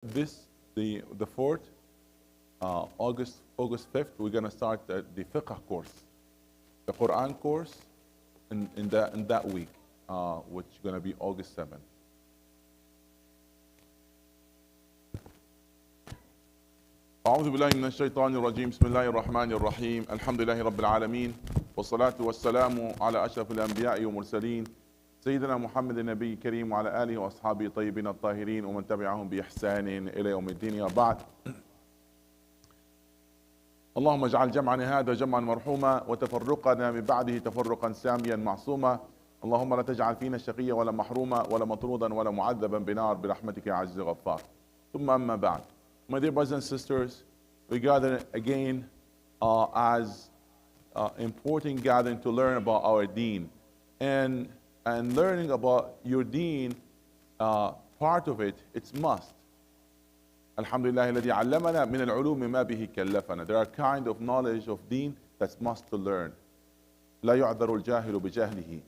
the 4th, August 5th, we're going to start the fiqh course, the Quran course in that week, which is going to be August 7th. أعوذ بالله من الشيطان الرجيم بسم الله الرحمن الرحيم الحمد لله رب العالمين والصلاة والسلام على أشرف الأنبياء والمرسلين سيدنا محمد النبي الكريم وعلى آله وأصحابه الطيبين الطاهرين ومن تبعهم بإحسان إلى يوم الدين وبعد. اللهم اجعل جمعنا هذا جمعا مرحوما وتفرقنا من بعده تفرقا ساميا معصوما. اللهم لا تجعل فينا شقيا ولا محروما ولا مطرودا ولا معذبا بنار برحمتك يا عزيز الغفار. ثم أما بعد. My dear brothers and sisters, we gather again as important gathering to learn about our deen. And learning about your deen, part of it, it's must. Alhamdulillah الذي علمنا من العلوم ما به كلفنا. There are kind of knowledge of deen that's must to learn. لا يعذر الجاهل بجهله.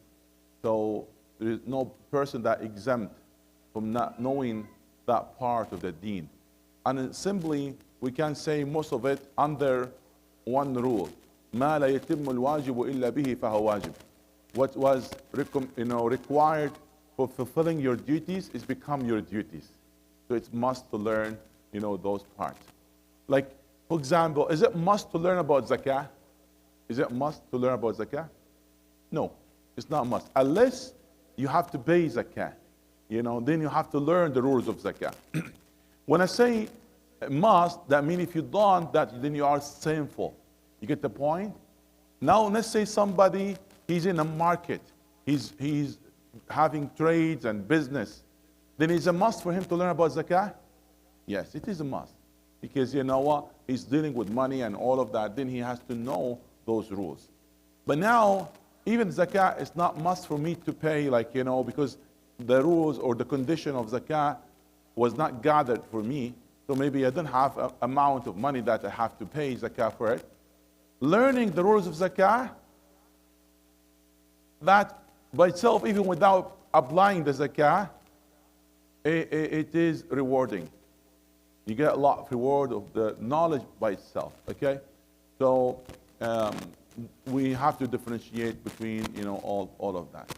So there is no person that exempt from not knowing that part of the deen. And simply, we can say most of it under one rule. ما لا يتم الواجب إلا به فهو واجب. What was required for fulfilling your duties is become your duties. So it's must to learn, those parts. Like, for example, is it must to learn about zakah? Is it must to learn about zakah? No, it's not must. Unless you have to pay zakah, then you have to learn the rules of zakah. When I say must, that means if you don't, then you are sinful. You get the point? Now let's say somebody, he's in a market, he's having trades and business. Then it's a must for him to learn about zakah? Yes, it is a must. Because you know what? He's dealing with money and all of that, then he has to know those rules. But now, even zakah is not must for me to pay, because the rules or the condition of zakah was not gathered for me, so maybe I don't have an amount of money that I have to pay zakah for it. Learning the rules of zakah, that by itself, even without applying the zakah, it is rewarding. You get a lot of reward of the knowledge by itself, okay? So we have to differentiate between, all of that.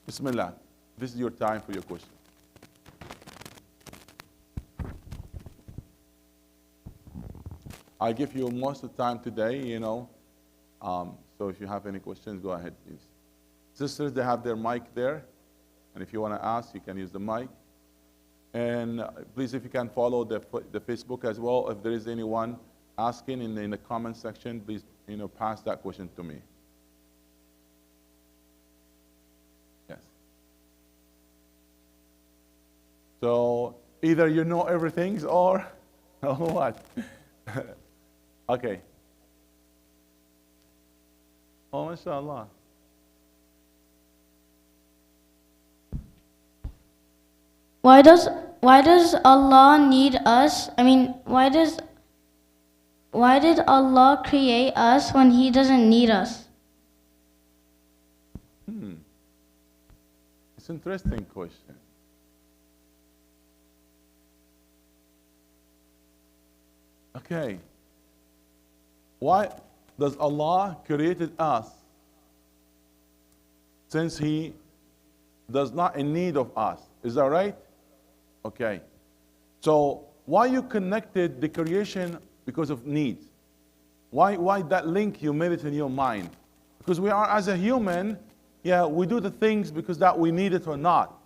Bismillah. This is your time for your question. I give you most of the time today, so if you have any questions, go ahead, please. Sisters, they have their mic there, and if you want to ask, you can use the mic. And please, if you can follow the Facebook as well, if there is anyone asking in the comment section, please, pass that question to me. Yes. So either you know everything or what? Okay. Oh, mashallah. Why does Allah need us? I mean, why did Allah create us when He doesn't need us? It's an interesting question. Okay. Why does Allah created us since He does not in need of us? Is that right? Okay. So why you connected the creation because of needs? Why that link you made it in your mind? Because we are as a human, we do the things because that we need it or not.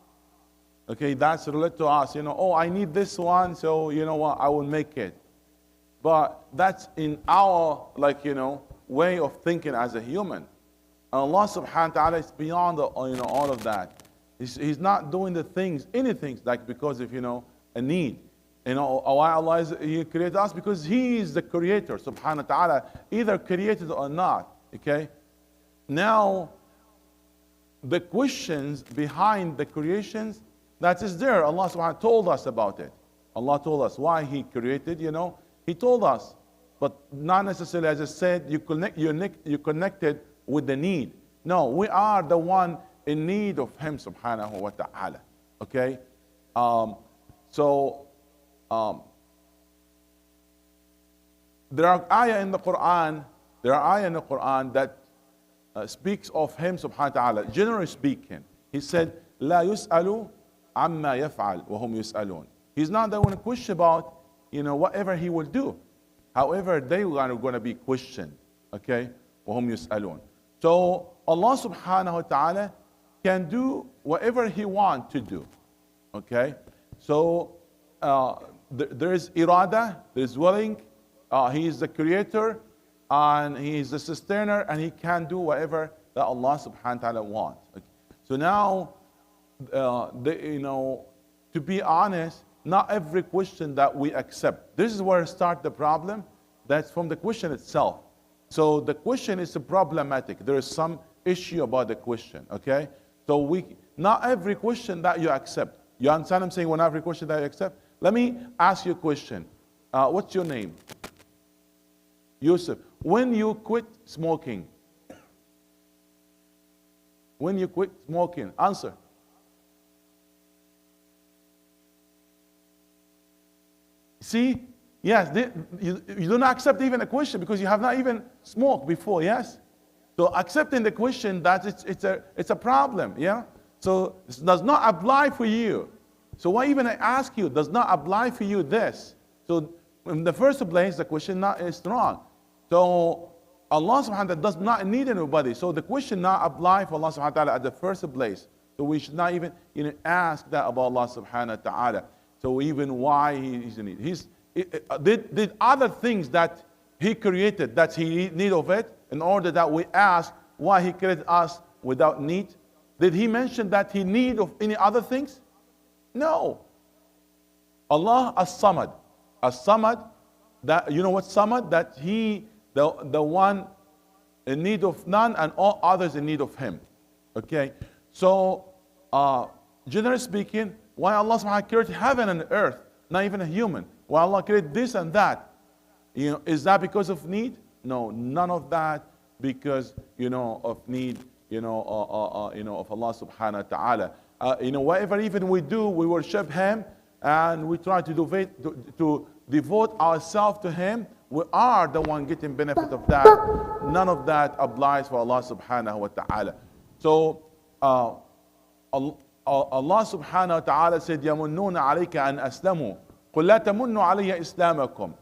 Okay, that's related to us. Oh, I need this one, so you know what, I will make it. But that's in our, way of thinking as a human. And Allah subhanahu wa ta'ala is beyond all of that. He's not doing the things, anything, because of, a need. Why Allah He created us? Because He is the creator, subhanahu wa ta'ala, either created or not. Okay? Now, the questions behind the creations, that is there. Allah subhanahu wa ta'ala told us about it. Allah told us why He created, He told us, but not necessarily, as I said, you connected with the need. No, we are the one in need of Him, subhanahu wa ta'ala. Okay? So there are ayah in the Quran. There are ayah in the Quran that speaks of him subhanahu wa ta'ala. Generally speaking, he said, "La yus'alu amma yaf'al wa hum yus'alun." He's not the one to question about whatever he will do. However, they are going to be questioned. Okay, wa hum yus'alun. So Allah subhanahu wa ta'ala can do whatever he wants to do. Okay, so there is irada, there is willing. He is the creator and he is the sustainer, and he can do whatever that Allah subhanahu wa ta'ala wants. Okay. So now, to be honest, not every question that we accept. This is where start the problem. That's from the question itself. So the question is problematic. There is some issue about the question. Okay. So not every question that you accept. You understand I'm saying? Not every question that you accept. Let me ask you a question. What's your name? Yusuf. When you quit smoking, answer. See, yes, you do not accept even a question because you have not even smoked before, yes? So accepting the question, that it's a problem, yeah? So this does not apply for you. So why even I ask you, does not apply for you this? So in the first place, the question is wrong. So Allah subhanahu wa ta'ala does not need anybody. So the question not apply for Allah subhanahu wa ta'ala at the first place. So we should not even ask that about Allah subhanahu wa ta'ala. So even why he's in need. Did other things that he created, that he need of it, in order that we ask why he created us without need? Did he mention that he need of any other things? No. Allah as-Samad. As-Samad, that what Samad? That he the one in need of none and all others in need of him. Okay? So generally speaking, why Allah subhanahu wa ta'ala created heaven and earth, not even a human? Why Allah created this and that? Is that because of need? No, none of that because of need of Allah subhanahu wa ta'ala. Whatever even we do, we worship him and we try to devote ourselves to him. We are the one getting benefit of that. None of that applies for Allah subhanahu wa ta'ala. So Allah subhanahu wa ta'ala said, يَمُنُّونَ عَلَيْكَ أَنْ أَسْلَمُوا قُلْ لَا تَمُنُّوا عَلَيَّ إِسْلَامَكُمْ.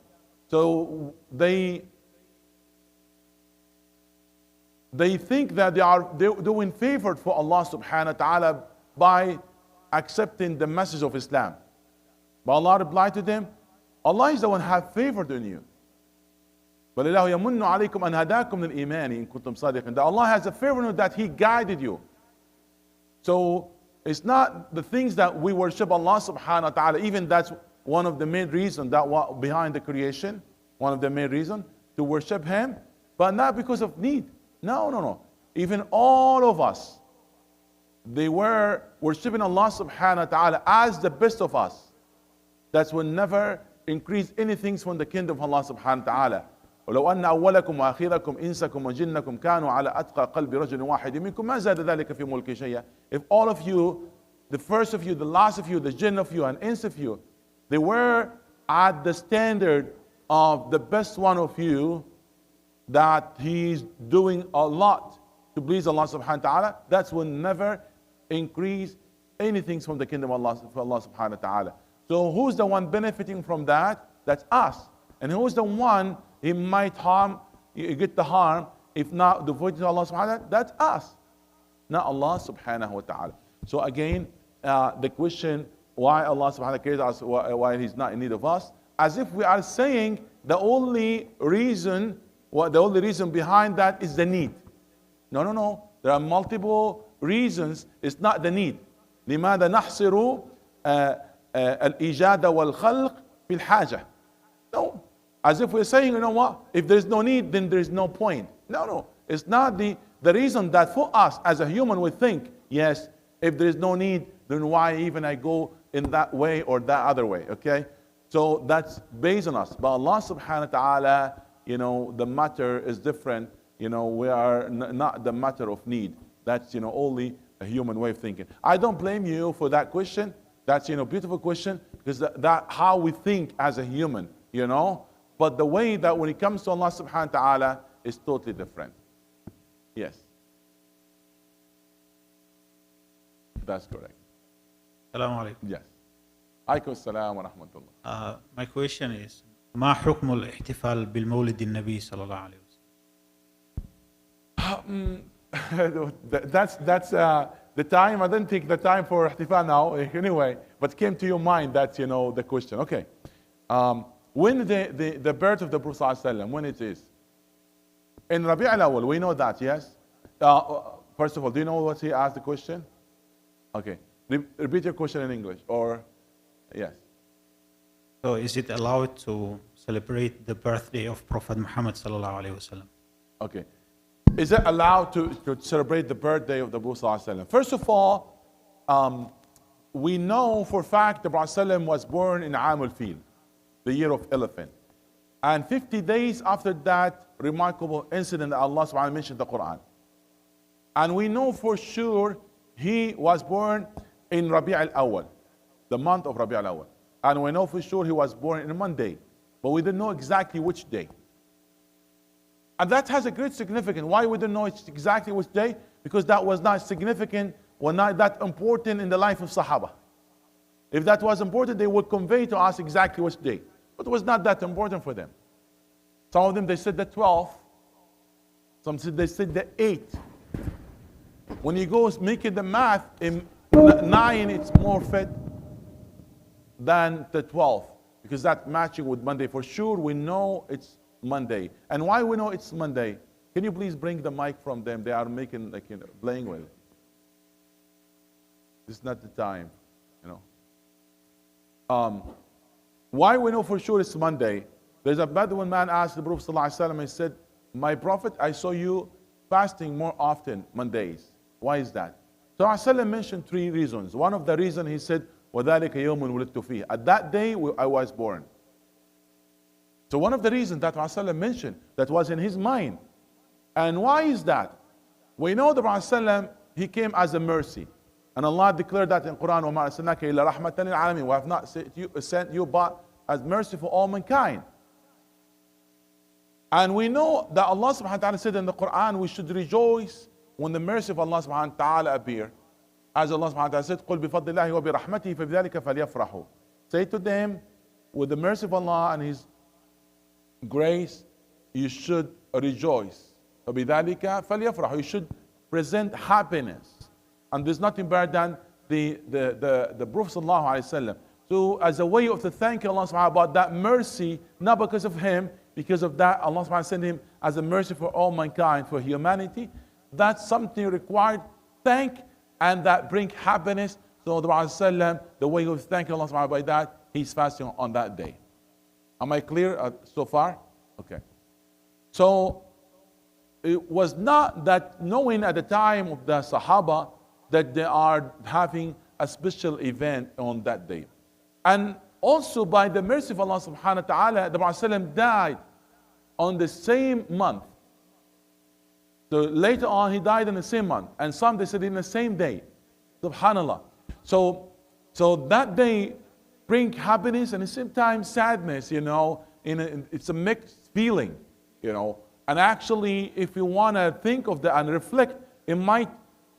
So they think that they are doing favor for Allah subhanahu wa ta'ala by accepting the message of Islam. But Allah replied to them, Allah is the one who has favored on you. بل الله يمن عليكم أن هداكم للإيمان إن كنتم صادقين. That Allah has a favor on you, that He guided you. So it's not the things that we worship Allah subhanahu wa ta'ala. Even that's one of the main reasons that behind the creation. One of the main reasons to worship Him, but not because of need. No. Even all of us, they were worshiping Allah subhanahu wa ta'ala as the best of us. That will never increase anything from the kingdom of Allah subhanahu wa ta'ala. ولو أن أولكم وآخركم إنسكم وجنكم كانوا على أتقى قلب رجل واحد منكم ما زاد ذلك في ملك شيئا. If all of you, the first of you, the last of you, the jinn of you, and ins of you, they were at the standard of the best one of you, that he's doing a lot to please Allah subhanahu wa ta'ala, that will never increase anything from the kingdom of Allah subhanahu wa ta'ala. So who's the one benefiting from that? That's us. And who's the one he might get the harm if not devoted to Allah subhanahu wa ta'ala? That's us, not Allah subhanahu wa ta'ala. So again, the question, why Allah subhanahu wa ta'ala created us, why He's not in need of us, as if we are saying the only reason behind that is the need. No. There are multiple reasons. It's not the need. لماذا نحصر الإيجاد والخلق في الحاجة? No. As if we're saying, you know what? If there's no need, then there's no point. No. It's not the reason that for us as a human we think, yes, if there is no need, then why even I go in that way or that other way? Okay? So that's based on us. But Allah subhanahu wa ta'ala, the matter is different. We are not the matter of need. That's only a human way of thinking. I don't blame you for that question. That's, beautiful question, because that how we think as a human, But the way that when it comes to Allah subhanahu wa ta'ala is totally different. Yes. That's correct. Assalamu alaikum. Yes. Alaikum assalam wa rahmatullah. My question is, ما حكم الاحتفال بالمولد النبي صلى الله عليه وسلم? That's the time. I didn't take the time for ihtifal now, anyway, but came to your mind, that's, the question. Okay. When the birth of the Prophet ﷺ, when it is? In Rabi' al-Awwal, we know that, yes? First of all, do you know what he asked the question? Okay. Repeat your question in English, or, yes. So is it allowed to celebrate the birthday of Prophet Muhammad sallallahu alaihi wasallam? Okay. Is it allowed to celebrate the birthday of the Prophet ﷺ? First of all, we know for a fact the Prophet ﷺ was born in Amul Fil, the year of elephant. And 50 days after that remarkable incident that Allah subhanahu wa ta'ala mentioned in the Quran. And we know for sure he was born in Rabi' al-Awwal, the month of Rabi' al-Awwal. And we know for sure he was born in a Monday, but we didn't know exactly which day. And that has a great significance. Why we don't know exactly which day? Because that was not significant, or not that important in the life of Sahaba. If that was important, they would convey to us exactly which day. But it was not that important for them. Some of them, they said the 12th. Some said they said the 8th. When you go making the math, in 9 it's more fit than the 12th. Because that's matching with Monday. For sure, we know it's Monday. And why we know it's Monday? Can you please bring the mic from them? They are making, playing with it. This is not the time, Why we know for sure it's Monday? There's a Bedouin man asked the Prophet ﷺ, he said, my Prophet, I saw you fasting more often Mondays. Why is that? So ﷺ mentioned 3 reasons. One of the reasons he said, وَذَلِكَ يَوْمٌ وُلِدْتُ فِيهِ. At that day I was born. So one of the reasons that Rasulullah mentioned that was in his mind. And why is that? We know the Prophet he came as a mercy. And Allah declared that in Quran, وَمَا أَرْسَلْنَاكَ إِلَّا رَحْمَةً لِلْعَالَمِينَ. We have not sent you but as mercy for all mankind. And we know that Allah subhanahu wa ta'ala said in the Quran, we should rejoice when the mercy of Allah subhanahu wa ta'ala appear. As Allah subhanahu wa ta'ala said, قُلْ بِفَضْلِ اللَّهِ وَبِرَحْمَتِهِ فَبِذَلِكَ فَلْيَفْرَحُوا. Say to them, with the mercy of Allah and His grace, you should rejoice. وَبِذَلِكَ فَلْيَفْرَحُوا. You should present happiness. And there's nothing better than the Prophet sallallahu alaihi wasallam. So as a way of to thank Allah subhanahu wa ta'ala about that mercy, not because of him, because of that Allah subhanahu wa ta'ala sent him as a mercy for all mankind, for humanity. That's something required thank, and that bring happiness. So the Prophet the way of thanking Allah subhanahu wa ta'ala by that, he's fasting on that day. Am I clear so far? Okay. So it was not that knowing at the time of the Sahaba that they are having a special event on that day. And also by the mercy of Allah subhanahu wa ta'ala, the Prophet died on the same month. So later on he died in the same month. And some they said in the same day. Subhanallah. So that day bring happiness and at the same time sadness, it's a mixed feeling, And actually if you want to think of that and reflect, it might,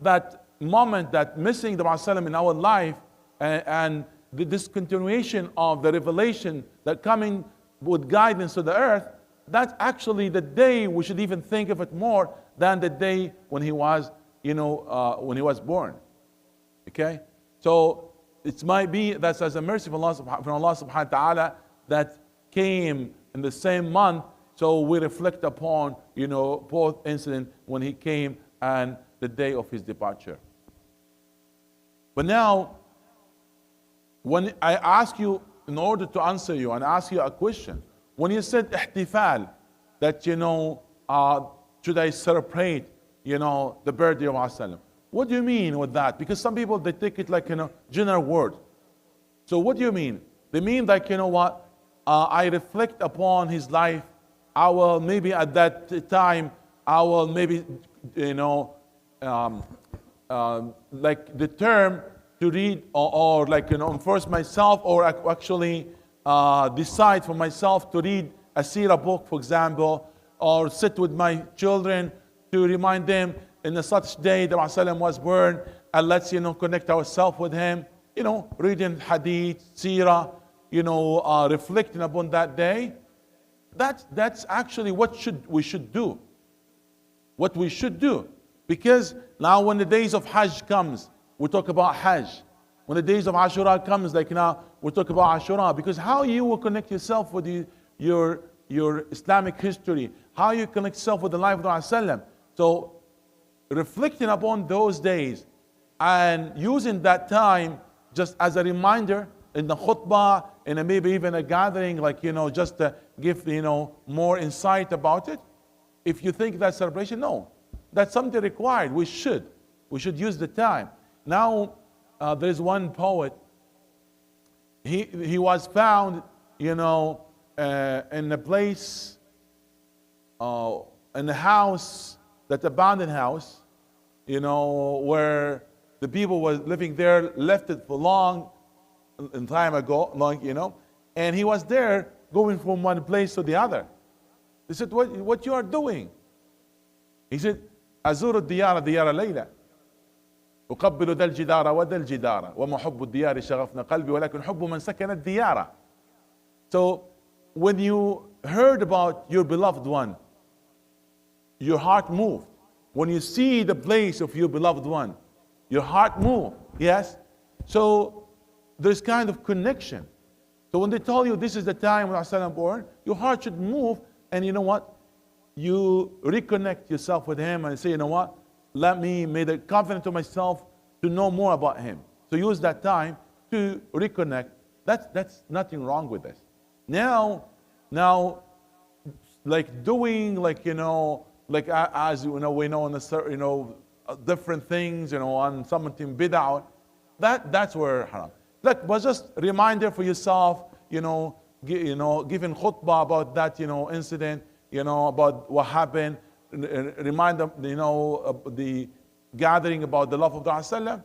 that moment that missing the Prophet in our life and the discontinuation of the revelation that coming with guidance to the earth, that's actually the day we should even think of it more than the day when he was, when he was born. Okay? So it might be that's as a mercy from Allah subhanahu wa ta'ala that came in the same month. So we reflect upon, both incidents when he came and the day of his departure. But now, when I ask you, in order to answer you and ask you a question, when you said ihtifal, that, should I celebrate, the birthday of Rasulullah? What do you mean with that? Because some people, they take it like, general word. So what do you mean? They mean like, I reflect upon his life. I will maybe at that time, I will maybe, like the term to read or like, first myself, or actually decide for myself to read a seerah book, for example, or sit with my children to remind them in a such day the Prophet was born, and let's connect ourselves with him, reading hadith, seerah, reflecting upon that day. That's actually what we should do. What we should do. Because now when the days of Hajj comes, we talk about Hajj. When the days of Ashura comes, like now, we talk about Ashura. Because how you will connect yourself with your Islamic history, how you connect yourself with the life of the Prophet. So reflecting upon those days and using that time just as a reminder in the khutbah, and maybe even a gathering, like, just to give, more insight about it. If you think that's celebration, no. That's something required. We should use the time. Now, there's one poet. He was found, in a place, in a house, that abandoned house, where the people were living there, left it for long time ago, and he was there going from one place to the other. They said, what you are doing? He said, أزور الديار ديار ليلى أقبل ذا الجدار وذا الجدار وما حب الديار شغفنا قلبي ولكن حب من سكن الديار. So when you heard about your beloved one, your heart moved. When you see the place of your beloved one, your heart moved. Yes? So there's kind of connection. So when they tell you this is the time when Prophet born, your heart should move, and you know what? You reconnect yourself with him and say, you know what? Let me make a covenant to myself to know more about him. So use that time to reconnect. That's nothing wrong with this. Now, like doing, like, like as we know in a certain, different things, on something bid'ah, that's where haram. Like, but just reminder for yourself, giving khutbah about that, incident, about what happened, remind them, of the gathering about the love of the Prophet.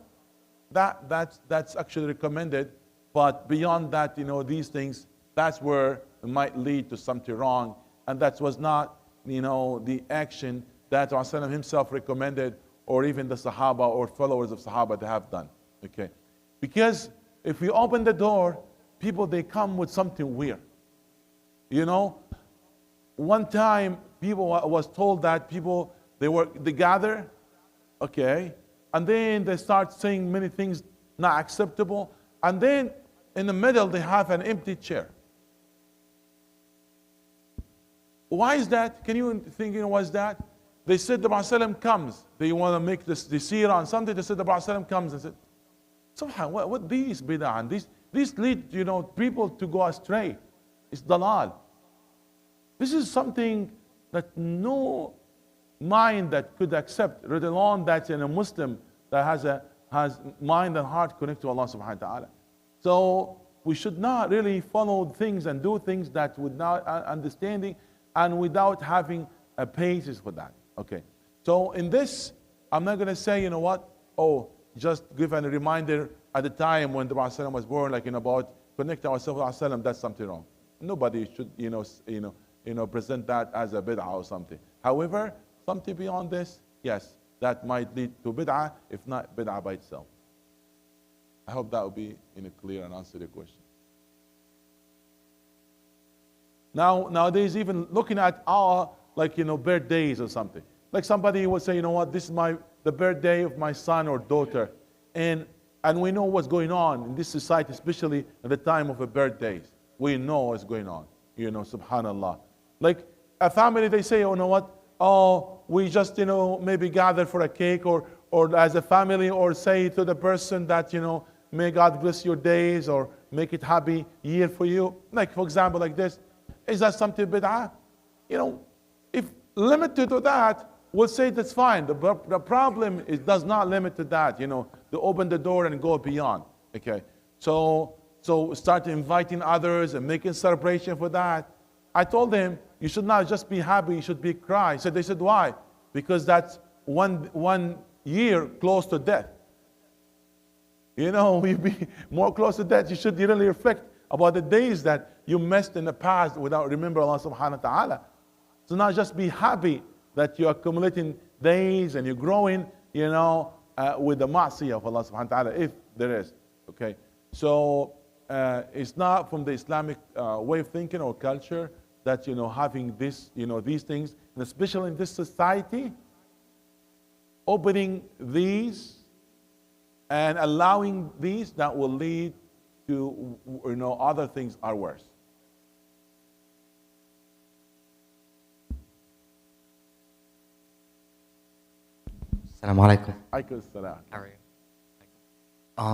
That's actually recommended. But beyond that, these things, that's where it might lead to something wrong, and that was not, the action that the Prophet himself recommended, or even the Sahaba or followers of Sahaba to have done. Okay, because if we open the door, people, they come with something weird. One time people was told that people, they gather, okay, and then they start saying many things not acceptable, and then in the middle they have an empty chair. Why is that? Can you think, why is that? They said the Prophet comes. They want to make this the seerah on something. They said the Prophet comes. They said, subhanallah, what these bid'ah and these lead, people to go astray. It's dalal. This is something that no mind that could accept, let alone that's in a Muslim that has mind and heart connected to Allah subhanahu wa ta'ala. So we should not really follow things and do things that without understanding and without having a basis for that. Okay. So in this, I'm not going to say, just give a reminder at the time when the Prophet was born, like, about connect ourselves with Prophet. That's something wrong. Nobody should, present that as a bid'ah or something. However, something beyond this, yes, that might lead to bid'ah, if not bid'ah by itself. I hope that will be clear and answer the question. Nowadays, even looking at our, birthdays or something. Like somebody would say, this is the birthday of my son or daughter. And we know what's going on in this society, especially at the time of the birthdays. We know what's going on, subhanallah. Like a family, they say, we just, maybe gather for a cake or as a family, or say to the person that, may God bless your days or make it happy year for you. Like, for example, like this. Is that something bid'ah? If limited to that, we'll say that's fine. The problem is does not limit to that, to open the door and go beyond. Okay. So start inviting others and making celebration for that. I told them, you should not just be happy, you should be cry. So they said, why? Because that's one year close to death. You know, you be more close to that. You should really reflect about the days that you missed in the past without remembering Allah subhanahu wa ta'ala. So not just be happy that you're accumulating days and you're growing, you know, with the ma'siyah of Allah subhanahu wa ta'ala, if there is. Okay? So it's not from the Islamic way of thinking or culture that, you know, having this, you know, these things, and especially in this society, opening these and allowing these that will lead to, you know, other things are worse. Assalamu alaikum. Alaykum salam. How are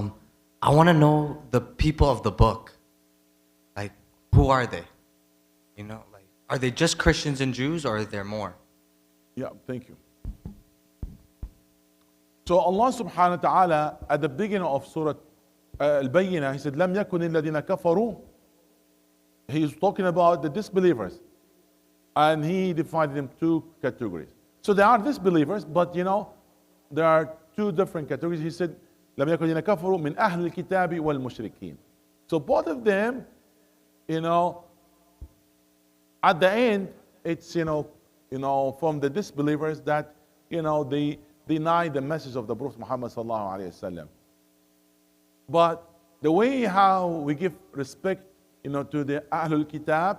you? I want to know the people of the book. Like, who are they? You know, like, are they just Christians and Jews, or are there more? Yeah, thank you. So Allah subhanahu wa ta'ala at the beginning of Surah Al-Bayyinah, He said, لَمْ يَكُنِ الَّذِينَ كَفَرُوا. He is talking about the disbelievers. And He divided them two categories. So there are disbelievers, but you know, there are two different categories. He said, لَمْ يَكُنِ الَّذِينَ كَفَرُوا مِنْ أَهْلِ الْكِتَابِ وَالْمُشْرِكِينَ. So both of them, you know, at the end, it's, you know, from the disbelievers that, you know, they deny the message of the Prophet Muhammad sallallahu alaihi wasallam. But the way how we give respect, you know, to the Ahlul Kitab,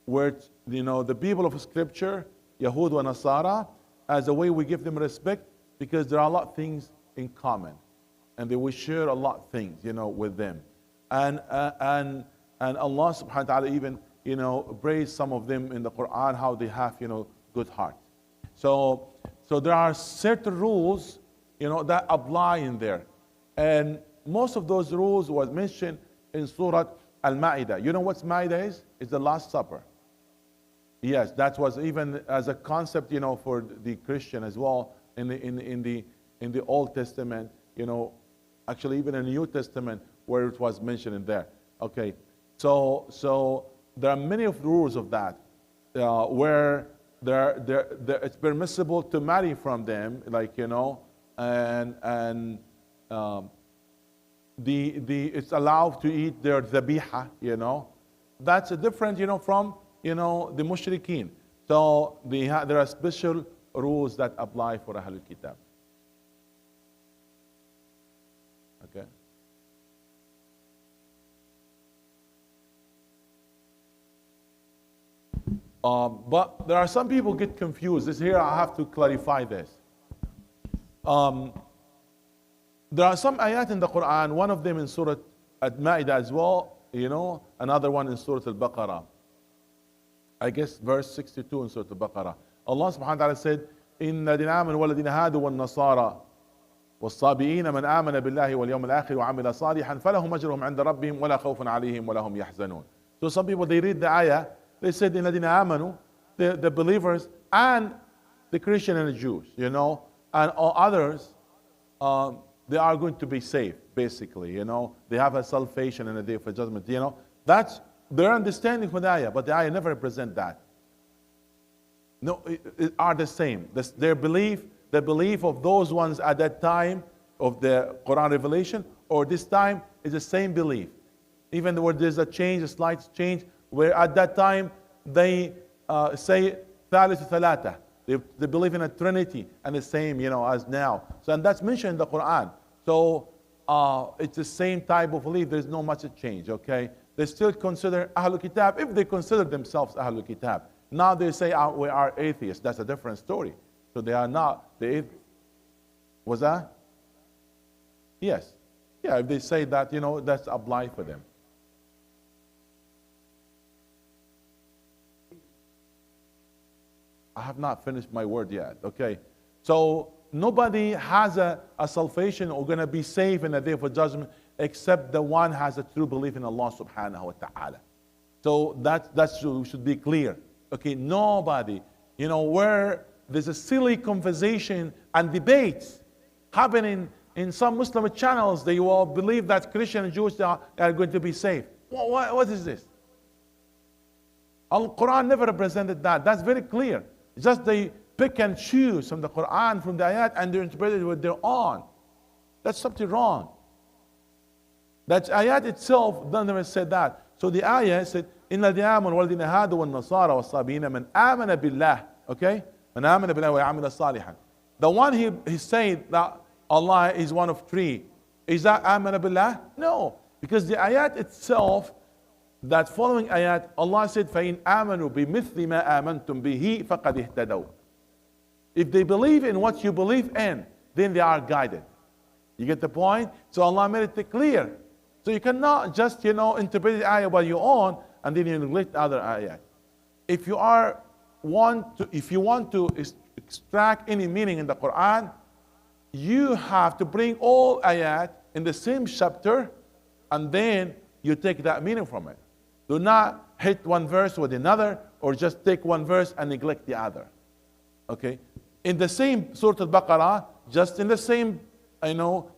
where, you know, the people of Scripture, Yahud wa Nasara, as a way we give them respect, because there are a lot of things in common, and they will share a lot of things, you know, with them, and Allah subhanahu wa ta'ala even, you know, praise some of them in the Quran, how they have, you know, good heart. So there are certain rules, you know, that apply in there. And most of those rules was mentioned in Surah Al-Ma'idah. You know what Ma'idah is? It's the Last Supper. Yes, that was even as a concept, you know, for the Christian as well in the Old Testament, you know, actually even in the New Testament where it was mentioned in there. Okay, so there are many of the rules of that where it's permissible to marry from them, like, you know, and it's allowed to eat their dhabiha, you know. That's a different, you know, from, you know, the mushrikeen. So there are special rules that apply for Ahlul Kitab. Okay. But there are some people get confused. This here I have to clarify this. There are some ayat in the Quran, one of them in Surah Al-Ma'idah as well, you know, another one in Surah Al-Baqarah. I guess verse 62 in Surah Al-Baqarah. Allah subhanahu wa ta'ala said, إِنَّ الَّذِينَ آمَنُوا وَالَّذِينَ هَادُوا وَالنَّصَارَى وَالصَّابِئِينَ مَنْ آمَنَ بِاللَّهِ وَالْيَوْمِ الْآخِرِ وَعَمِلَ صَالِحًا فَلَهُمْ أَجْرُهُمْ عِنْدَ رَبِّهِمْ وَلَا خَوْفٌ عَلَيْهِمْ وَلَا هُمْ يَحْزَنُونَ. So some people, they read the ayah, they said, إِنَّ الَّذِينَ آمَنُوا, the believers and the Christian and the Jews, you know, and all others, they are going to be saved, basically, you know. They have a salvation and a day for judgment, you know. That's their understanding for the ayah, but the ayah never represents that. No, it are the same. Their belief, the belief of those ones at that time of the Quran revelation, or this time is the same belief. Even where there's a change, a slight change, where at that time they say Thalith Thalatha. They believe in a Trinity and the same, you know, as now. So, and that's mentioned in the Quran. So it's the same type of belief. There's no much change. Okay, they still consider Ahlul Kitab if they consider themselves Ahlul Kitab. Now they say we are atheists. That's a different story. So they are not the atheists. Was that? Yes. Yeah. If they say that, you know, that's applied for them. I have not finished my word yet. Okay. So nobody has a salvation or going to be saved in the day of judgment except the one has a true belief in Allah subhanahu wa ta'ala. So that should be clear. Okay. Nobody, you know, where there's a silly conversation and debates happening in some Muslim channels, they all believe that Christian and Jews are going to be saved. What is this? Al-Quran never represented that. That's very clear. Just they pick and choose from the Quran, from the ayat, and they interpret it with their own. That's something wrong. That ayat itself never said that. So the ayah said, إِنَّ الَّذِينَ آمَنُوا وَالَّذِينَ هَادُوا وَالنَّصَارَى وَالصَّابِينَ مَنْ آمَنَ بِاللَّهِ. Okay? مَنْ آمَنَ بِاللَّهِ وَيَعْمِلَ صَالِحًا. The one he said that Allah is one of three. Is that آمَنَ بالله? No. Because the ayat itself, that following ayat, Allah said, فَإِنْ آمَنُوا بِمِثْلِ مَا آمَنْتُمْ بِهِ فَقَدْ اهْتَدَوْا. If they believe in what you believe in, then they are guided. You get the point? So Allah made it clear. So you cannot just, interpret the ayah by your own and then you neglect other ayat. If you want to extract any meaning in the Quran, you have to bring all ayat in the same chapter and then you take that meaning from it. Do not hit one verse with another or just take one verse and neglect the other. Okay? In the same Surah Al-Baqarah, just in the same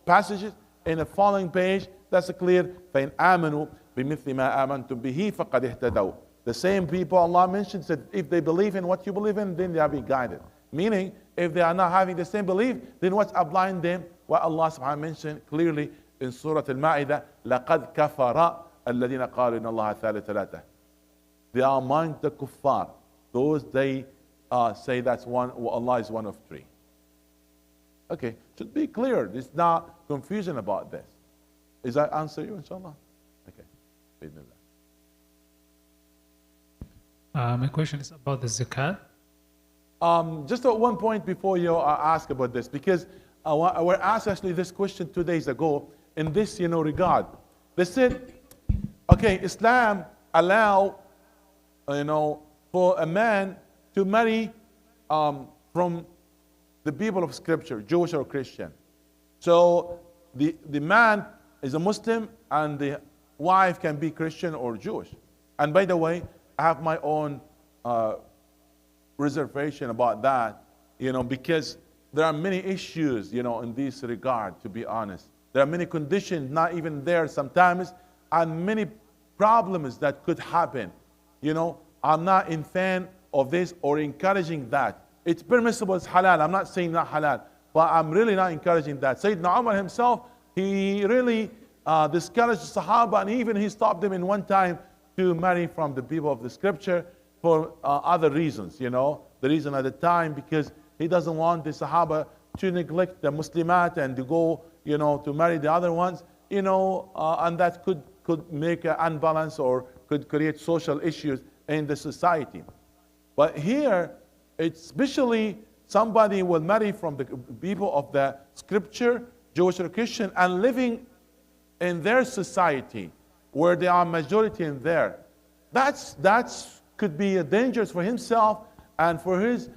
passages, in the following page, that's clear. فَإِنْ آمَنُوا بِمِثْلِ مَا آمَنْتُمْ بِهِ فَقَدْ اهْتَدَوْا. The same people Allah mentioned said, if they believe in what you believe in, then they are being guided. Meaning, if they are not having the same belief, then what's blind them? What Allah subhanahu wa ta'ala mentioned clearly in Surah Al-Ma'idah, لَقَدْ كَفَرَ الَّذِينَ قَالُوا إِنَّ اللَّهَ ثَالِثُ ثَلاثَةٍ. They are among the kuffar. Those they say Allah is one of three. Okay, should be clear. There's not confusion about this. Does that answer you, inshallah? Okay. My question is about the zakat. Just at one point before you ask about this, because I were asked actually this question 2 days ago in this regard. They said, okay, Islam allow for a man to marry from the people of Scripture, Jewish or Christian. So the man is a Muslim and the wife can be Christian or Jewish. And by the way, I have my own reservation about that, because there are many issues, in this regard, to be honest. There are many conditions not even there sometimes, and many problems that could happen. I'm not in fan of this or encouraging that. It's permissible, it's halal. I'm not saying not halal, but I'm really not encouraging that. Sayyidina Umar himself, he really discouraged the Sahaba, and even he stopped them in one time to marry from the people of the Scripture for other reasons, The reason at the time, because he doesn't want the Sahaba to neglect the Muslimat and to go, to marry the other ones, and that could make an unbalance or could create social issues in the society. But here, especially somebody will marry from the people of the Scripture, Jewish or Christian, and living in their society where they are majority in there. That's could be dangerous for himself and for his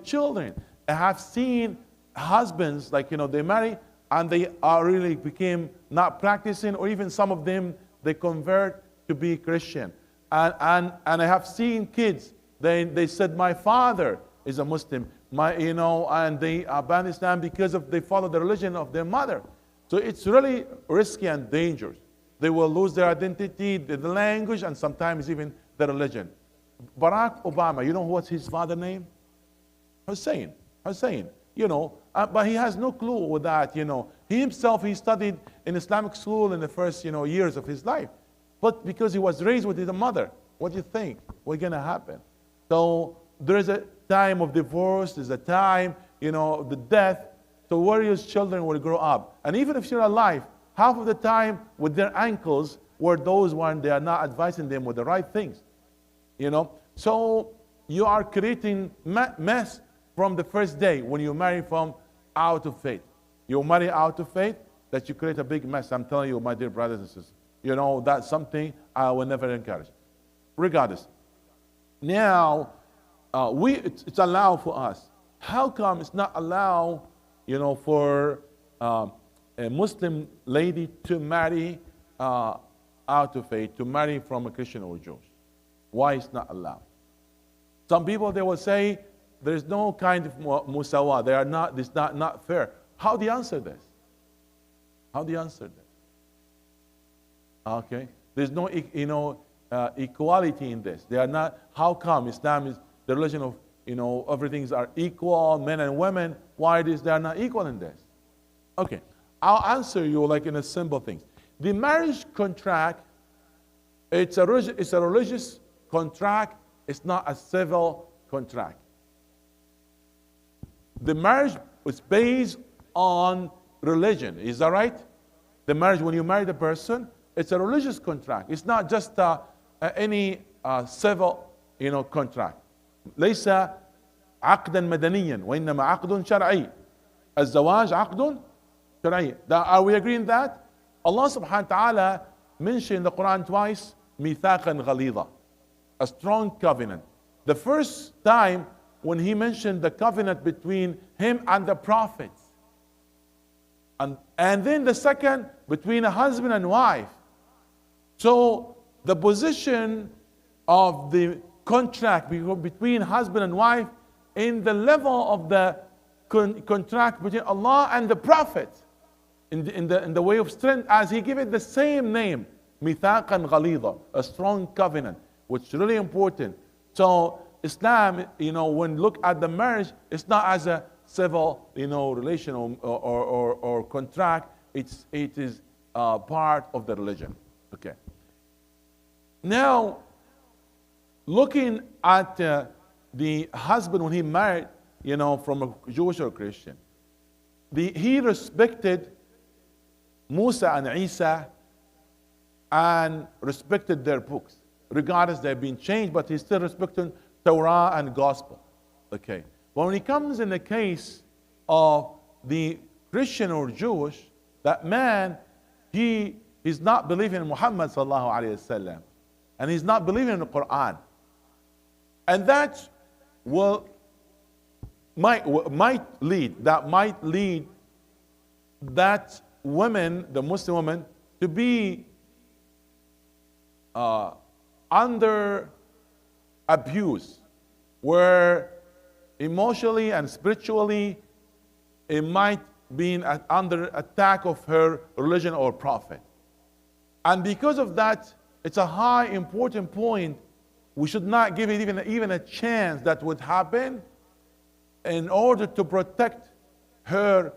children. I have seen husbands they marry and they are really became not practicing, or even some of them they convert to be Christian. And I have seen kids, they said my father is a Muslim, and they abandon Islam because they follow the religion of their mother. So it's really risky and dangerous. They will lose their identity, the language, and sometimes even the religion. Barack Obama, what's his father's name? Hussein. But he has no clue with that, He himself, he studied in Islamic school in the first, years of his life. But because he was raised with his mother, what do you think? What's going to happen? So there is a time of divorce, there's a time, the death. So where his children will grow up. And even if you're alive, half of the time with their uncles were those when they are not advising them with the right things. So you are creating mess from the first day when you marry from out of faith. You marry out of faith, that you create a big mess. I'm telling you, my dear brothers and sisters. That's something I will never encourage. Regardless. Now, it's allowed for us. How come it's not allowed, for a Muslim lady to marry out of faith, to marry from a Christian or Jewish? Why it's not allowed? Some people, they will say, there's no kind of musawa. It's not fair. How do you answer this? How do you answer this? Okay. There's no, equality in this. They are not. How come Islam is the religion of, everything's are equal, men and women? Why they are not equal in this? Okay. I'll answer you like in a simple thing. the marriage contract, it's a religious contract. It's not a civil contract. The marriage is based on religion. Is that right? The marriage, when you marry the person, it's a religious contract. It's not just any civil, contract. ليس عقدا مدنيا وإنما عقد شرعي. الزواج عقد شرعي. Are we agreeing that? Allah subhanahu wa ta'ala mentioned in the Quran twice, ميثاقا غليظا, a strong covenant. The first time when he mentioned the covenant between him and the prophets. And then the second between a husband and wife. So the position of the contract between husband and wife in the level of the contract between Allah and the Prophet in the way of strength, as he gave it the same name, ميثاقا غليظا, a strong covenant, which is really important. So Islam, when look at the marriage, it's not as a civil, relation or contract. It is part of the religion. Okay. Now, looking at the husband when he married, from a Jewish or Christian, he respected Musa and Isa and respected their books, regardless they've been changed, but he still respected Torah and Gospel. Okay. But when it comes in the case of the Christian or Jewish, that man, he's not believing in Muhammad sallallahu alaihi wasallam, and he's not believing in the Quran, and that might lead that woman, the Muslim woman, to be under abuse, where emotionally and spiritually it might be under attack of her religion or prophet. And because of that, it's a high important point. We should not give it even a chance that would happen, in order to protect her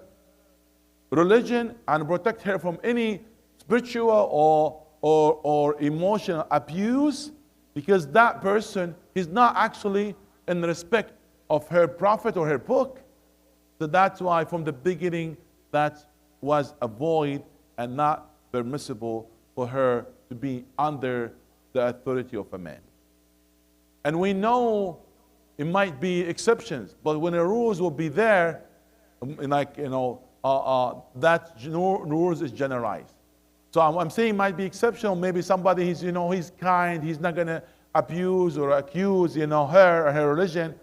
religion and protect her from any spiritual or emotional abuse, because that person is not actually in respect of her prophet or her book. So that's why from the beginning that was avoided and not permissible for her to be under the authority of a man. And we know it might be exceptions, but when the rules will be there, that rules is generalized. So I'm saying it might be exceptional. Maybe somebody he's kind, he's not gonna abuse or accuse her or her religion,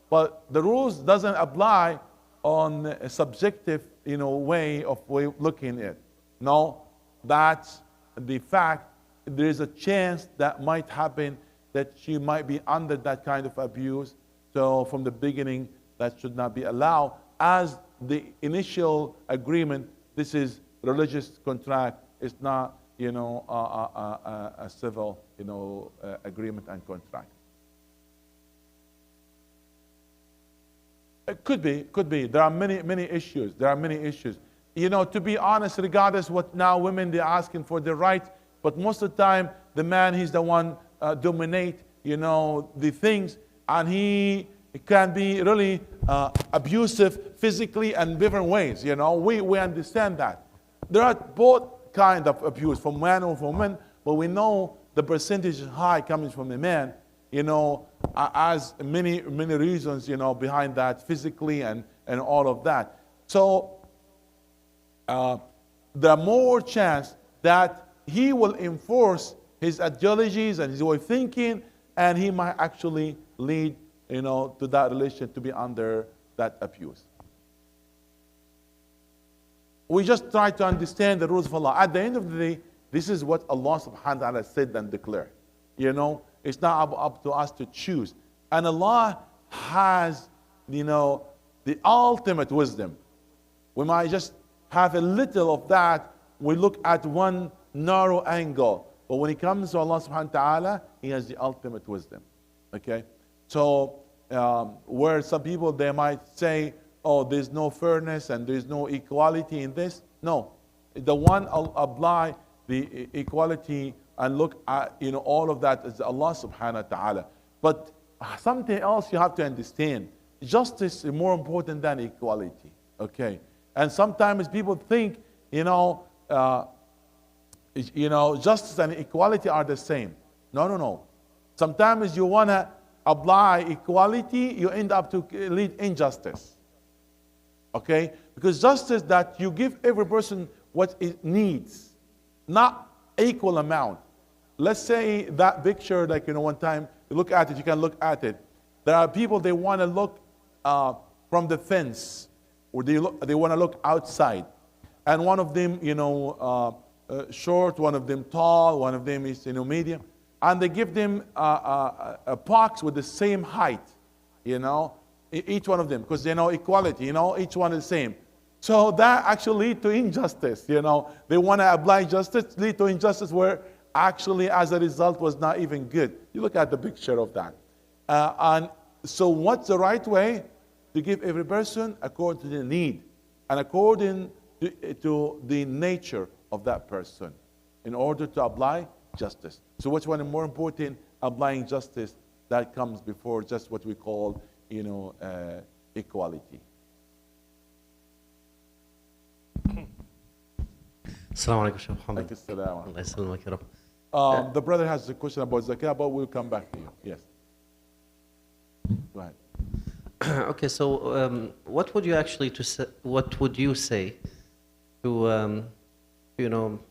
but the rules doesn't apply on a subjective way of looking at it. No, that's the fact. There is a chance that might happen, that she might be under that kind of abuse. So from the beginning, that should not be allowed. As the initial agreement, this is religious contract. It's not, a civil, agreement and contract. It could be. There are many issues. To be honest, regardless what now women, they're asking for their rights, but most of the time, the man, he's the one dominate, the things, and he can be really abusive physically and different ways. We understand that. There are both kind of abuse, from man or from woman, but we know the percentage is high coming from the man, as many reasons, behind that, physically and all of that. So there are more chance that he will enforce his ideologies and his way of thinking, and he might actually lead, to that relation to be under that abuse. We just try to understand the rules of Allah. At the end of the day, this is what Allah subhanahu wa ta'ala said and declared. It's not up to us to choose. And Allah has, the ultimate wisdom. We might just have a little of that. We look at one narrow angle. But when it comes to Allah subhanahu wa ta'ala, He has the ultimate wisdom. Okay? So, where some people, they might say, oh, there's no fairness and there's no equality in this. No. the one apply the equality and look at, all of that is Allah subhanahu wa ta'ala. But something else you have to understand, justice is more important than equality, okay? And sometimes people think, justice and equality are the same. No, no, no. Sometimes you want to apply equality, you end up to lead injustice. Okay? Because justice that you give every person what it needs, not equal amount. Let's say that picture, like, one time, you look at it, you can look at it. There are people, they want to look from the fence, or they want to look outside. And one of them, short, one of them tall, one of them is, medium. And they give them a box with the same height, each one of them, because they know equality, each one is the same. So that actually lead to injustice, They want to apply justice, lead to injustice where actually as a result was not even good. You look at the picture of that. And so what's the right way? To give every person according to the need and according to the nature of that person in order to apply justice. So which one is more important? Applying justice that comes before just what we call, equality. Assalamu alaikum, Sheikh Mohamed. Assalam. Allah yasalmak ya Rabb. The brother has a question about zakah, but we'll come back to you. Yes. Go ahead. Okay, so what would you say to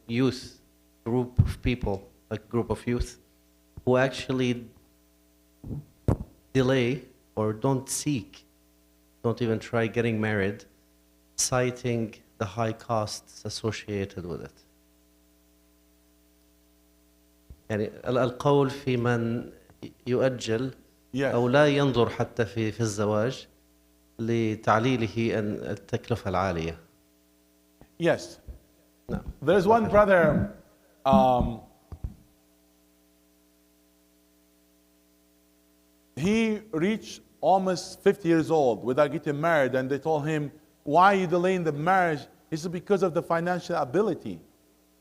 youth, group of people, a group of youth who actually delay or don't even try getting married, citing the high costs associated with it? يعني القول في من يؤجل أو لا ينظر حتى في الزواج لتعليله أن التكلفة العالية. Yes. No. There's one brother, he reached almost 50 years old without getting married, and they told him, why are you delaying the marriage? He said, because of the financial ability.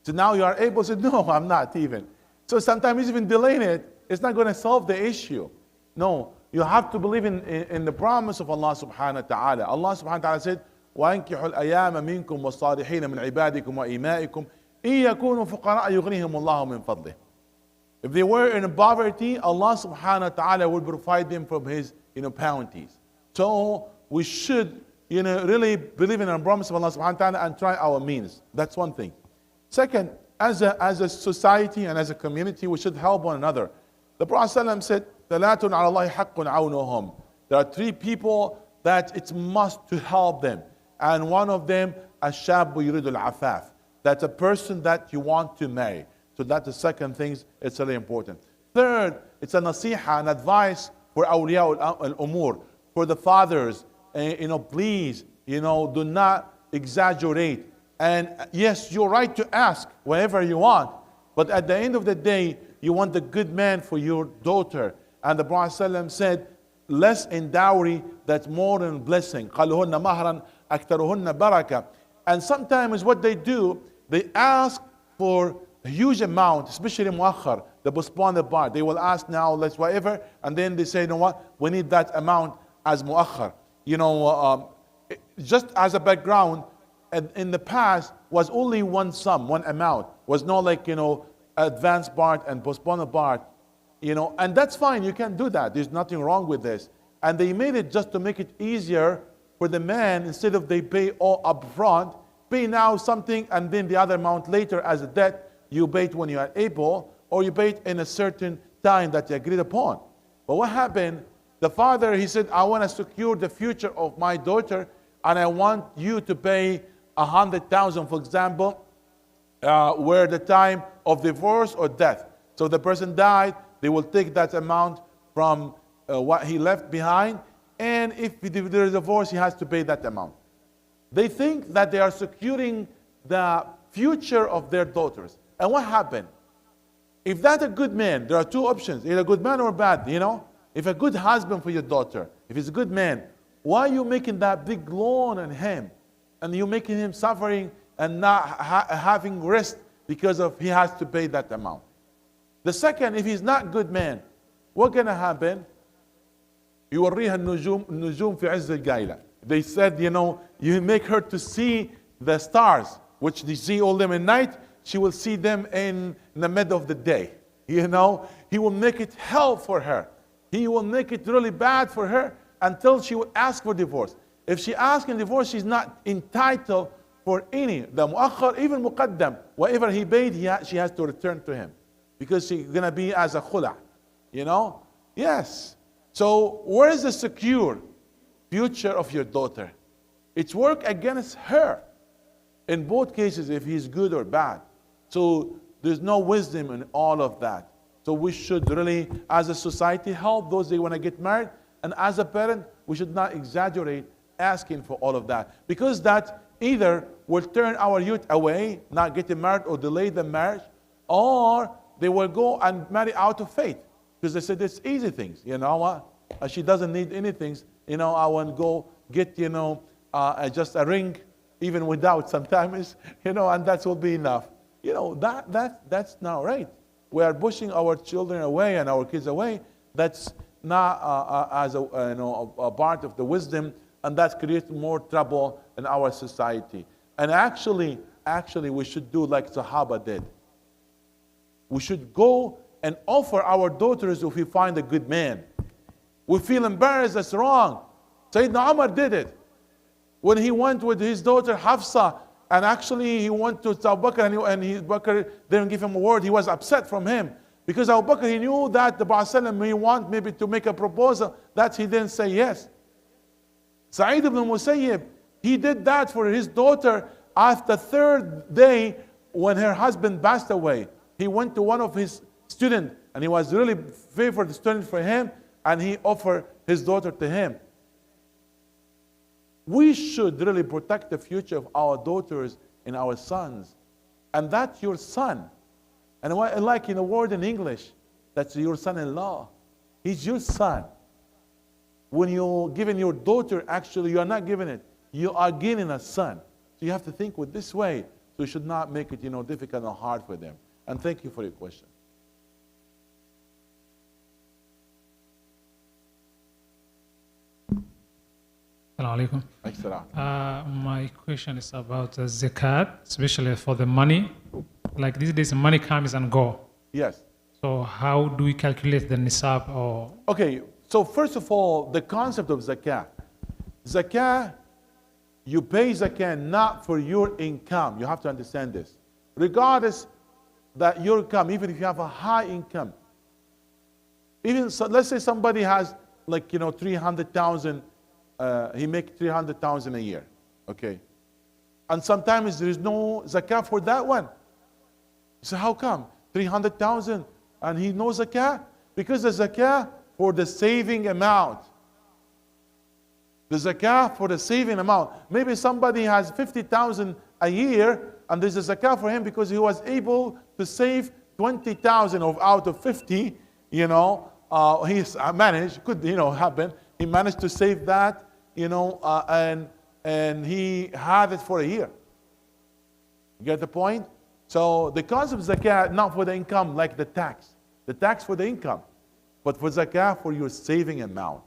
So now you are able to say, no, I'm not even. So sometimes even delaying it, it's not going to solve the issue. No, you have to believe in the promise of Allah subhanahu wa ta'ala. Allah subhanahu wa ta'ala said, وَأَنْكِحُوا الْأَيَامَ مِنْكُمْ وَالصَّالِحِينَ مِنْ عِبَادِكُمْ وَإِمَائِكُمْ إِنْ يَكُونُوا فُقَرَاءَ يُغْنِهِمُ اللَّهُ مِنْ فَضْلِهِ. If they were in poverty, Allah subhanahu wa ta'ala will provide them from His bounties. So we should really believe in the promise of Allah subhanahu wa ta'ala and try our means. That's one thing. Second, as a society and as a community, we should help one another. The Prophet ﷺ said, ثَلَاتٌ عَلَى اللَّهِ حَقٌّ عَوْنُهُمْ. There are three people that it's must to help them. And one of them, الشاب يريد العفاف. That's a person that you want to marry. So that's the second thing, it's really important. Third, it's a nasiha, an advice for awliya al-umur, for the fathers. Please, do not exaggerate. And yes, you're right to ask whatever you want. But at the end of the day, you want the good man for your daughter. And the Prophet ﷺ said, less in dowry, that's more than blessing. قَالُهُنَّ مَهْرًا أَكْتَرُهُنَّ بَرَكَةً. And sometimes what they do, they ask for a huge amount, especially muakhar, the postponed part. They will ask now, let's whatever, and then they say, you know what, we need that amount as muakhar. Just as a background, in the past was only one sum, one amount. Was not like, advanced part and postponed part. And that's fine, you can do that. There's nothing wrong with this. And they made it just to make it easier for the man, instead of they pay all up front, pay now something and then the other amount later as a debt. You pay it when you are able, or you pay it in a certain time that you agreed upon. But what happened? The father, he said, I want to secure the future of my daughter, and I want you to pay 100,000, for example, where the time of divorce or death. So the person died, they will take that amount from what he left behind, and if there is a divorce, he has to pay that amount. They think that they are securing the future of their daughters. And what happened? If that's a good man, there are two options, either good man or bad, If a good husband for your daughter, if he's a good man, why are you making that big loan on him? And you're making him suffering and not having rest because of he has to pay that amount. The second, if he's not good man, what's gonna happen? يوريها النجوم في عز الجايلة. They said, you make her to see the stars, which they see all them at night, she will see them in the middle of the day. He will make it hell for her. He will make it really bad for her until she will ask for divorce. If she asks in divorce, she's not entitled for any. The muakhar, even muqaddam, whatever he paid, she has to return to him. Because she's going to be as a khula. Yes. So where is the secure future of your daughter? It's work against her. In both cases, if he's good or bad. So there's no wisdom in all of that. So we should really, as a society, help those that want to get married. And as a parent, we should not exaggerate asking for all of that. Because that either will turn our youth away, not getting married, or delay the marriage, or they will go and marry out of faith. Because they said it's easy things. She doesn't need anything. I want to go get, just a ring, even without sometimes, and that will be enough. That's not right. We are pushing our children away and our kids away. That's not as a part of the wisdom, and that creates more trouble in our society. And actually, we should do like Sahaba did. We should go and offer our daughters if we find a good man. We feel embarrassed, that's wrong. Sayyidina Umar did it. When he went with his daughter Hafsa, and actually he went to Abu Bakr, and Abu Bakr didn't give him a word, he was upset from him. Because Abu Bakr, he knew that the Prophet may want maybe to make a proposal, that he didn't say yes. Sa'id ibn Musayyib, he did that for his daughter after third day when her husband passed away. He went to one of his students, and he was really favored student for him, and he offered his daughter to him. We should really protect the future of our daughters and our sons. And that's your son. And like in a word in English, that's your son-in-law. He's your son. When you're giving your daughter, actually you are not giving it. You are gaining a son. So you have to think with this way. So you should not make it, difficult and hard for them. And thank you for your question. Assalamu alaikum. My question is about zakat, especially for the money. Like these days, money comes and go. Yes. So how do we calculate the nisab or? Okay, so first of all, the concept of zakah. Zakah, you pay zakah not for your income. You have to understand this. Regardless that your income, even if you have a high income, even so, let's say somebody has like 300,000. He makes 300,000 a year, okay? And sometimes there is no zakah for that one. So how come? 300,000 and he knows zakah? Because the zakah for the saving amount. The zakah for the saving amount. Maybe somebody has 50,000 a year and there's a zakah for him because he was able to save 20,000 out of 50, he's managed, could happen. He managed to save that, and he had it for a year. You get the point? So the concept of zakah, not for the income like the tax. The tax for the income, but for zakah for your saving amount.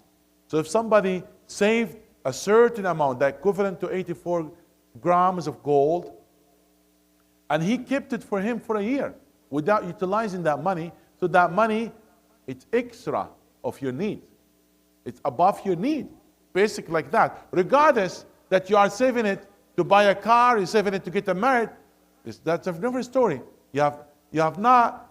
So if somebody saved a certain amount, that equivalent to 84 grams of gold, and he kept it for him for a year without utilizing that money, so that money, it's extra of your need. It's above your need. Basic like that. Regardless that you are saving it to buy a car, you're saving it to get married, that's a different story. You have not,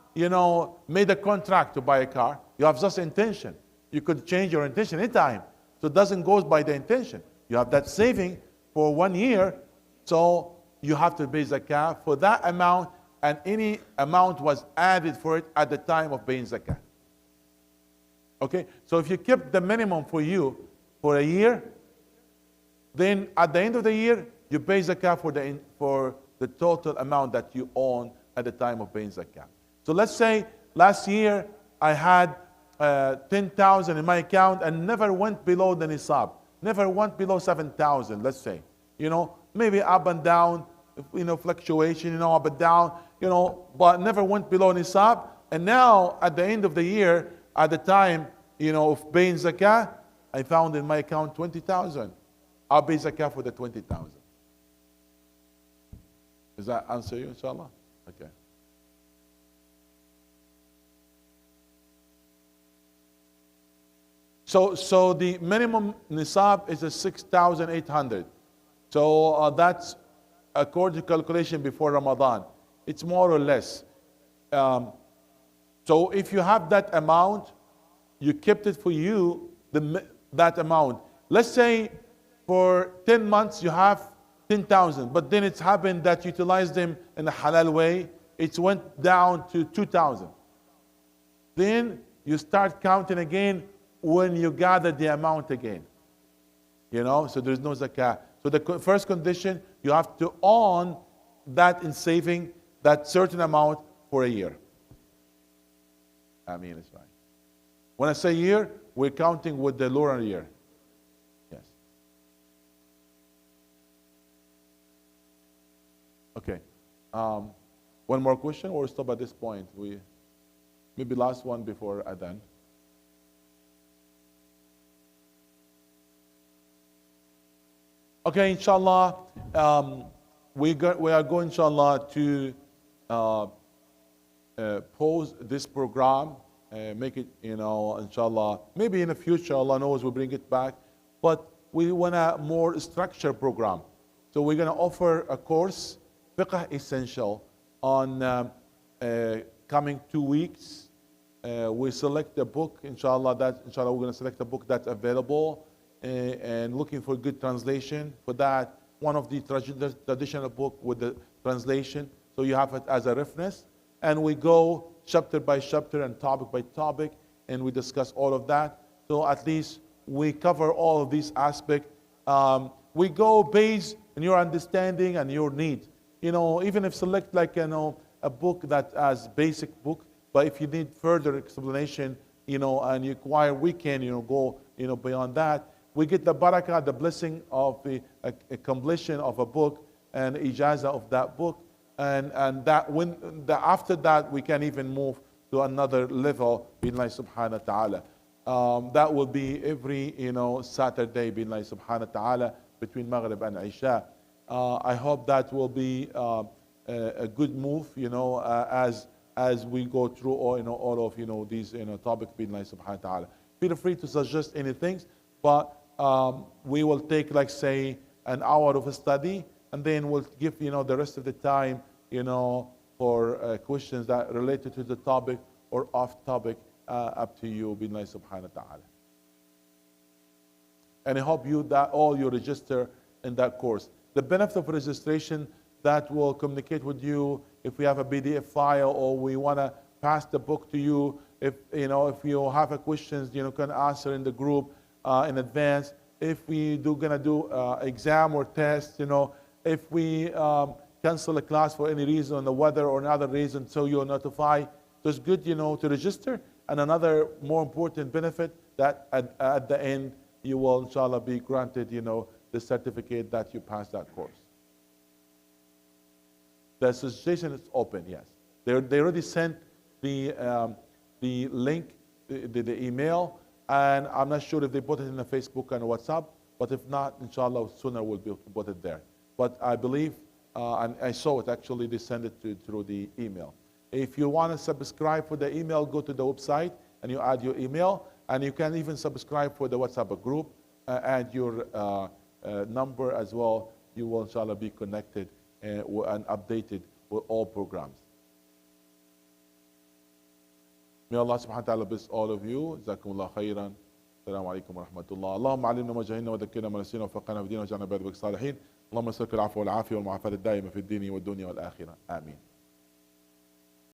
made a contract to buy a car. You have just intention. You could change your intention anytime. So it doesn't go by the intention. You have that saving for 1 year, so you have to pay zakah for that amount, and any amount was added for it at the time of paying zakah. Okay, so if you kept the minimum for you for a year, then at the end of the year, you pay zakah for the total amount that you own at the time of paying zakah. So let's say last year I had 10,000 in my account and never went below the nisab, never went below 7,000, let's say. Maybe up and down fluctuation, up and down, but never went below nisab. And now at the end of the year, at the time, of paying zakah, I found in my account 20,000. I'll pay zakah for the 20,000. Does that answer you, inshallah? Okay. So the minimum nisab is a 6,800. So that's according to calculation before Ramadan. It's more or less. So if you have that amount, you kept it for you, that amount. Let's say for 10 months you have 10,000, but then it's happened that you utilized them in a halal way. It went down to 2,000. Then you start counting again when you gather the amount again. So there's no zakah. So the first condition, you have to own that in saving that certain amount for a year. It's right. When I say year, we're counting with the lunar year. Yes. Okay. One more question, or stop at this point? Maybe last one before Adhan. Okay, inshallah, we are going, inshallah, to pause this program, make it, inshallah, maybe in the future, Allah knows, we'll bring it back, but we want a more structured program. So we're going to offer a course, Fiqh Essential, on coming 2 weeks. We select a book, inshallah, we're going to select a book that's available, and looking for good translation. For that, one of the traditional book with the translation, so you have it as a reference. And we go chapter by chapter and topic by topic, and we discuss all of that. So at least we cover all of these aspects. We go based on your understanding and your need. Even if select like a book that as basic book, but if you need further explanation, and you require, we can go beyond that. We get the barakah, the blessing of the completion of a book and ijazah of that book, and that after that we can even move to another level, bi'Allah subhanahu wa ta'ala. That will be every Saturday, bi'Allah subhanahu wa ta'ala, between Maghrib and Isha. I hope that will be a good move, as we go through all of these topics, bi'Allah subhanahu wa ta'ala. Feel free to suggest anything, but we will take, like, say, an hour of a study, and then we'll give the rest of the time for questions that related to the topic or off topic, up to you, bi'Allah subhanahu wa ta'ala. And I hope you register in that course. The benefit of registration, that will communicate with you if we have a PDF file or we want to pass the book to you. If you have a questions, can answer in the group in advance. If we gonna do exam or test, if we cancel a class for any reason, the weather or another reason, so you're notified. So it's good, to register. And another more important benefit, that at the end you will, inshallah, be granted, the certificate that you passed that course. The registration is open, yes. They already sent the link, the email. And I'm not sure if they put it in the Facebook and WhatsApp, but if not, inshallah, sooner we'll be able to put it there. But I believe, and I saw it actually, they send it through the email. If you want to subscribe for the email, go to the website and you add your email, and you can even subscribe for the WhatsApp group, add your number as well. You will, inshallah, be connected and updated with all programs. May Allah subhanahu wa ta'ala bless all of you. Jazakumullah khairan. Assalamu alaikum wa rahmatullah. Allahumma alimna ma jahilna wa dhakkirna ma nasina wa faqana fi dina wa ja'alna bi ibadika salihin. Allahumma salli al-afwa wal afiya wal mu'afata ad-daima fi ad-dini wad dunya wal akhirah. Amin.